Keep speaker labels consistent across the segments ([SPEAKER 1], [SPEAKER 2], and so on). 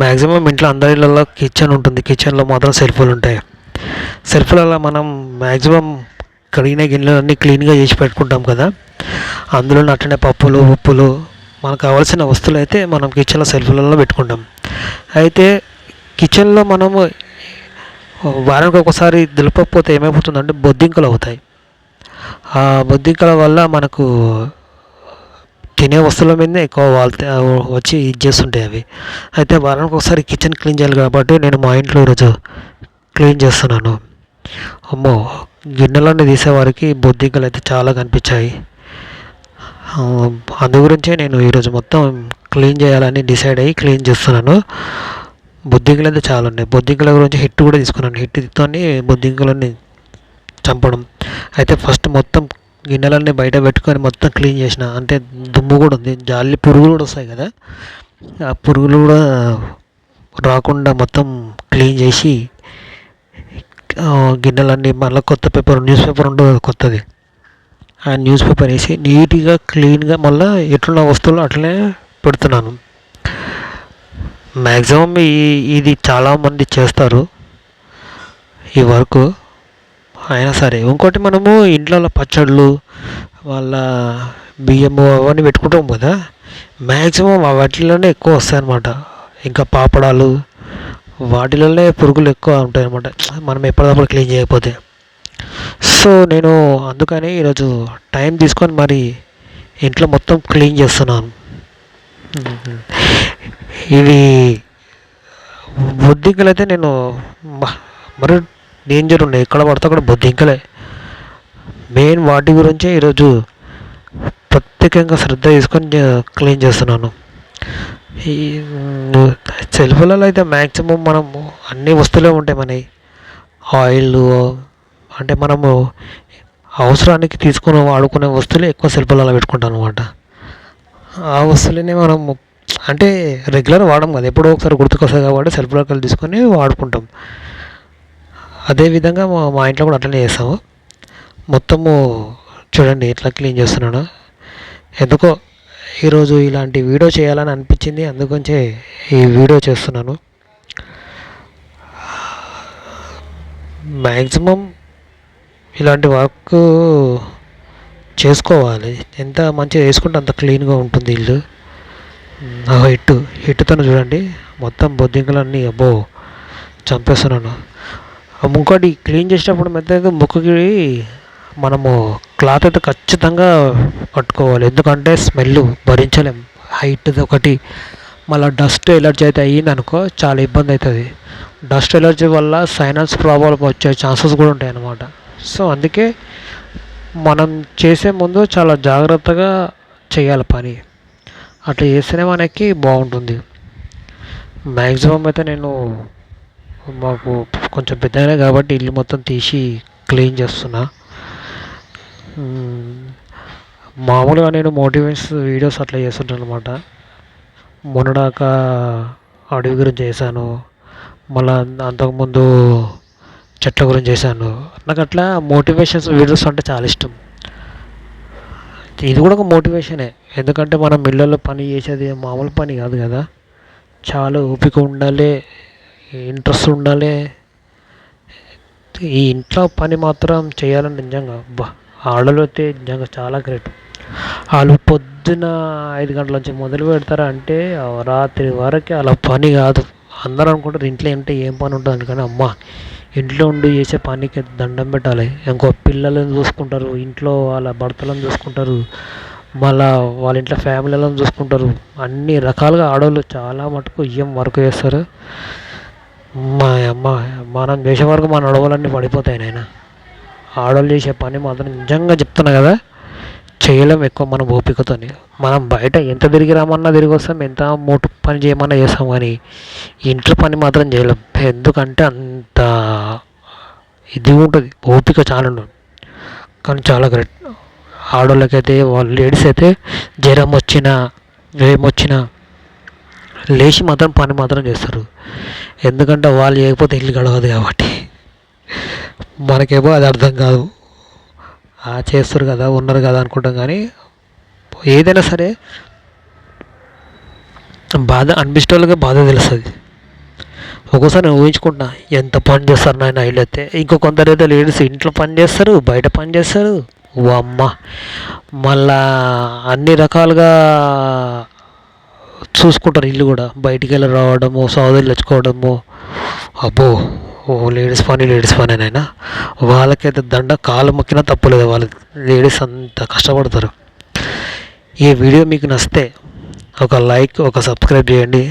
[SPEAKER 1] Maximum ఇంట్లో అందరి ఇళ్ళల్లో కిచెన్ ఉంటుంది. కిచెన్లో మాత్రం సెల్ఫ్లు ఉంటాయి. సెల్ఫ్లలో మనం మ్యాక్సిమం కడిగిన గిన్నెలన్నీ క్లీన్గా చేసి పెట్టుకుంటాం కదా. అందులో అట్లనే పప్పులు ఉప్పులు మనకు కావాల్సిన వస్తువులు అయితే మనం కిచెన్లో సెల్ఫ్లలో పెట్టుకుంటాం. అయితే కిచెన్లో మనము వారానికి ఒకసారి దులపకపోతే ఏమైపోతుందంటే బొద్దింకలు అవుతాయి. ఆ బొద్దింకల వల్ల మనకు తినే వస్తువుల మీదనే ఎక్కువ వచ్చి ఇది చేస్తుంటాయి అవి. అయితే వారానికి ఒకసారి కిచెన్ క్లీన్ చేయాలి కాబట్టి నేను మా ఇంట్లో ఈరోజు క్లీన్ చేస్తున్నాను. అమ్మో, గిన్నెలన్నీ తీసేవారికి బొద్దింకలు అయితే చాలా కనిపించాయి. అందు గురించే నేను ఈరోజు మొత్తం క్లీన్ చేయాలని డిసైడ్ అయ్యి క్లీన్ చేస్తున్నాను. బొద్దింకలు అయితే చాలా ఉన్నాయి. బొద్దింకల గురించి హిట్ కూడా తీసుకున్నాను. హిట్ తీసుకొని బొద్దింకలన్నీ చంపడం. అయితే ఫస్ట్ మొత్తం గిన్నెలన్నీ బయట పెట్టుకొని మొత్తం క్లీన్ చేసిన. అంటే దుమ్ము కూడా ఉంది, జాలి పురుగులు కూడా వస్తాయి కదా, ఆ పురుగులు కూడా రాకుండా మొత్తం క్లీన్ చేసి గిన్నెలన్నీ మళ్ళీ కొత్త పేపర్, న్యూస్ పేపర్ ఉంటుంది కొత్తది, ఆ న్యూస్ పేపర్ వేసి నీట్గా క్లీన్గా మళ్ళీ ఎట్లున్న వస్తువులు అట్లనే పెడుతున్నాను. మ్యాక్సిమం ఇది చాలామంది చేస్తారు ఈ వర్క్. అయినా సరే ఇంకోటి, మనము ఇంట్లో పచ్చళ్ళు వాళ్ళ బియ్యము అవన్నీ పెట్టుకుంటాం కదా, మ్యాక్సిమం వాటిలోనే ఎక్కువ వస్తాయి అన్నమాట. ఇంకా పాపడాలు వాటిలోనే పురుగులు ఎక్కువ ఉంటాయి అన్నమాట మనం ఎప్పటికప్పుడు క్లీన్ చేయకపోతే. సో నేను అందుకని ఈరోజు టైం తీసుకొని మరి ఇంట్లో మొత్తం క్లీన్ చేస్తున్నాను. ఇవి బొద్దింకలు అయితే నేను మరి డేంజర్ ఉన్నాయి, ఎక్కడ పడితే అక్కడ బొద్దింకలే మెయిన్. వాటి గురించే ఈరోజు ప్రత్యేకంగా శ్రద్ధ తీసుకొని క్లీన్ చేస్తున్నాను. ఈ సెల్ఫ్లలో అయితే మ్యాక్సిమం మనము అన్ని వస్తువులే ఉంటాయి మనవి. ఆయిల్ అంటే మనము అవసరానికి తీసుకుని వాడుకునే వస్తువులే ఎక్కువ సెల్ఫ్లలో పెట్టుకుంటాం అనమాట. ఆ వస్తువులనే మనము అంటే రెగ్యులర్ వాడడం కదా, ఎప్పుడో ఒకసారి గుర్తుకొస్తాయి కాబట్టి సెల్ఫ్లోకి తీసుకొని వాడుకుంటాం. అదేవిధంగా మా ఇంట్లో కూడా అట్లనే చేస్తాము. మొత్తము చూడండి ఎట్లా క్లీన్ చేస్తున్నాను. ఎందుకో ఈరోజు ఇలాంటి వీడియో చేయాలని అనిపించింది, అందుకొంచే ఈ వీడియో చేస్తున్నాను. మ్యాక్సిమం ఇలాంటి వర్క్ చేసుకోవాలి. ఎంత మంచిగా చేసుకుంటే అంత క్లీన్గా ఉంటుంది ఇల్లు. హిట్తో చూడండి మొత్తం బొద్దింకలన్నీ అబ్బో చంపేస్తున్నాను. ఇంకోటి, క్లీన్ చేసేటప్పుడు మెత్తగా ముక్కుకి మనము క్లాత్ అయితే ఖచ్చితంగా పట్టుకోవాలి, ఎందుకంటే స్మెల్ భరించలేం. హైట్ది ఒకటి, మళ్ళీ డస్ట్ ఎలర్జీ అయితే అయ్యింది అనుకో చాలా ఇబ్బంది అవుతుంది. డస్ట్ ఎలర్జీ వల్ల సైనస్ ప్రాబ్లం వచ్చే ఛాన్సెస్ కూడా ఉంటాయి అన్నమాట. సో అందుకే మనం చేసే ముందు చాలా జాగ్రత్తగా చేయాలి పని, అట్లా చేస్తేనే మనకి బాగుంటుంది. మ్యాక్సిమం అయితే నేను మాకు కొంచెం పెద్దగానే కాబట్టి ఇల్లు మొత్తం తీసి క్లీన్ చేస్తున్నా. మామూలుగా నేను మోటివేషన్ వీడియోస్ అట్లా చేస్తుంటాను అనమాట. మొన్నడాకా అడవి గురించి చేశాను, మళ్ళీ అంతకుముందు చెట్ల గురించి చేశాను. నాకు అట్లా మోటివేషన్స్ వీడియోస్ అంటే చాలా ఇష్టం. ఇది కూడా ఒక మోటివేషనే, ఎందుకంటే మనం ఇళ్ళల్లో పని చేసేది మామూలు పని కాదు కదా, చాలా ఓపిక ఉండాలి, ఇంట్రెస్ట్ ఉండాలి. ఈ ఇంట్లో పని మాత్రం చేయాలని నిజంగా ఆడలు అయితే నిజంగా చాలా గ్రేట్. వాళ్ళు పొద్దున 5 గంటల నుంచి మొదలు పెడతారా అంటే రాత్రి వరకు అలా పని కాదు. అందరూ అనుకుంటారు ఇంట్లో ఉంటే ఏం పని ఉంటుంది, కానీ అమ్మ ఇంట్లో ఉండి చేసే పనికి దండం పెట్టాలి. ఇంకో పిల్లలను చూసుకుంటారు, ఇంట్లో వాళ్ళ భర్తలను చూసుకుంటారు, మళ్ళా వాళ్ళ ఇంట్లో ఫ్యామిలీలను చూసుకుంటారు. అన్ని రకాలుగా ఆడవాళ్ళు చాలా మటుకు ఏం వర్క్ చేస్తారు. మా అమ్మ మనం చేసే వరకు మన అడవులన్నీ పడిపోతాయి నాయన. ఆడవాళ్ళు చేసే పని మాత్రం నిజంగా చెప్తున్నా కదా చేయలేం ఎక్కువ మన ఓపికతోని. మనం బయట ఎంత తిరిగి రామన్నా తిరిగి వస్తాం, ఎంత మూటు పని చేయమన్నా చేస్తాం, కానీ ఇంట్లో పని మాత్రం చేయలేం. ఎందుకంటే అంత ఇది ఉంటుంది, ఓపిక చాలా ఉండదు. కానీ చాలా గ్రేట్ ఆడవాళ్ళకైతే. వాళ్ళు లేడీస్ అయితే జ్వరం వచ్చినా ఏమొచ్చినా లేచి మాత్రం పని మాత్రం చేస్తారు, ఎందుకంటే వాళ్ళు చేయకపోతే ఇల్లు గడవదు కాబట్టి. మనకేమో అది అర్థం కాదు, చేస్తారు కదా ఉన్నారు కదా అనుకుంటాం, కానీ ఏదైనా సరే బాధ అనిపించే వాళ్ళకే బాధ తెలుస్తుంది. ఒక్కోసారి నేను ఊహించుకుంటున్నా ఎంత పని చేస్తారు నాయన వీళ్ళైతే. ఇంకో కొందరు అయితే లేడీస్ ఇంట్లో పని చేస్తారు, బయట పని చేస్తారు. ఓ అమ్మ, మళ్ళా అన్ని రకాలుగా చూసుకుంటారు. ఇల్లు కూడా బయటికి వెళ్ళి రావడము, సౌదలు తెచ్చుకోవడము. అబ్బో, ఓ లేడీస్ పనేనైనా వాళ్ళకైతే దండ కాలు మొక్కినా తప్పులేదు. వాళ్ళకి లేడీస్ అంత కష్టపడతారు. ఈ వీడియో మీకు నచ్చితే ఒక లైక్, ఒక సబ్స్క్రైబ్ చేయండి.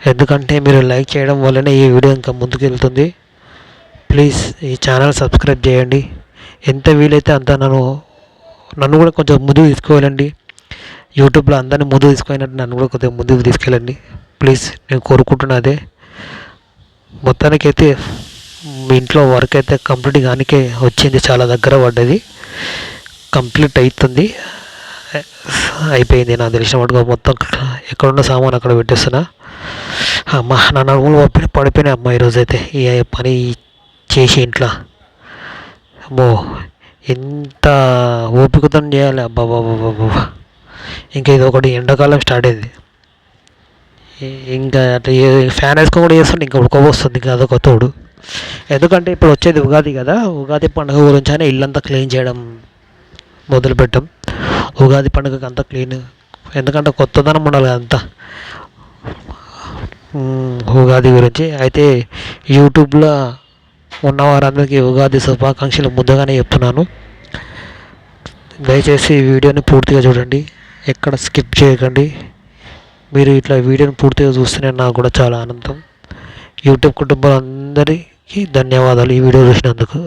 [SPEAKER 1] ఎందుకంటే మీరు లైక్ చేయడం వల్లనే ఈ వీడియో ఇంకా ముందుకు వెళ్తుంది. ప్లీజ్ ఈ ఛానల్ సబ్స్క్రైబ్ చేయండి. ఎంత వీలైతే అంత నన్ను కూడా కొంచెం ముందుకు తీసుకువెళ్ళండి. యూట్యూబ్లో అందరినీ ముందుకు తీసుకుపోయినట్టు నన్ను కూడా కొంచెం ముందుకు తీసుకెళ్ళండి ప్లీజ్. నేను కోరుకుంటున్నదే. మొత్తానికైతే మీ ఇంట్లో వర్క్ అయితే కంప్లీట్ కానికే వచ్చింది, చాలా దగ్గర పడ్డది, కంప్లీట్ అవుతుంది, అయిపోయింది. నాకు తెలిసిన వాటిగా మొత్తం ఎక్కడున్న సామాన్ అక్కడ పెట్టేస్తున్నా. అమ్మ, నా నడుములు పడిపోయినాయి అమ్మ ఈరోజైతే ఈ పని చేసి ఇంట్లో. అమ్మో, ఎంత ఓపికతో చేయాలి అబ్బాబాబాబా. ఇంకా ఇది ఒకటి ఎండాకాలం స్టార్ట్ అయింది, ఇంకా అట్లా ఫ్యాన్ వేసుకొని కూడా చేస్తుంటే ఇంకా ఉడకపోస్తుంది, ఇంకా అదొక తోడు. ఎందుకంటే ఇప్పుడు వచ్చేది ఉగాది కదా, ఉగాది పండుగ గురించి అని ఇల్లంతా క్లీన్ చేయడం మొదలుపెట్టాం. ఉగాది పండుగకి అంతా క్లీన్, ఎందుకంటే కొత్తదనం ఉండాలి అంతా ఉగాది గురించి. అయితే యూట్యూబ్లో ఉన్న వారందరికీ ఉగాది శుభాకాంక్షలు ముందుగానే చెప్తున్నాను. దయచేసి ఈ వీడియోని పూర్తిగా చూడండి, ఎక్కడ స్కిప్ చేయకండి. మీరు ఇట్లా వీడియోని పూర్తిగా చూస్తేనే నాకు కూడా చాలా ఆనందం. యూట్యూబ్ కుటుంబాలందరికీ ధన్యవాదాలు ఈ వీడియో చూసినందుకు.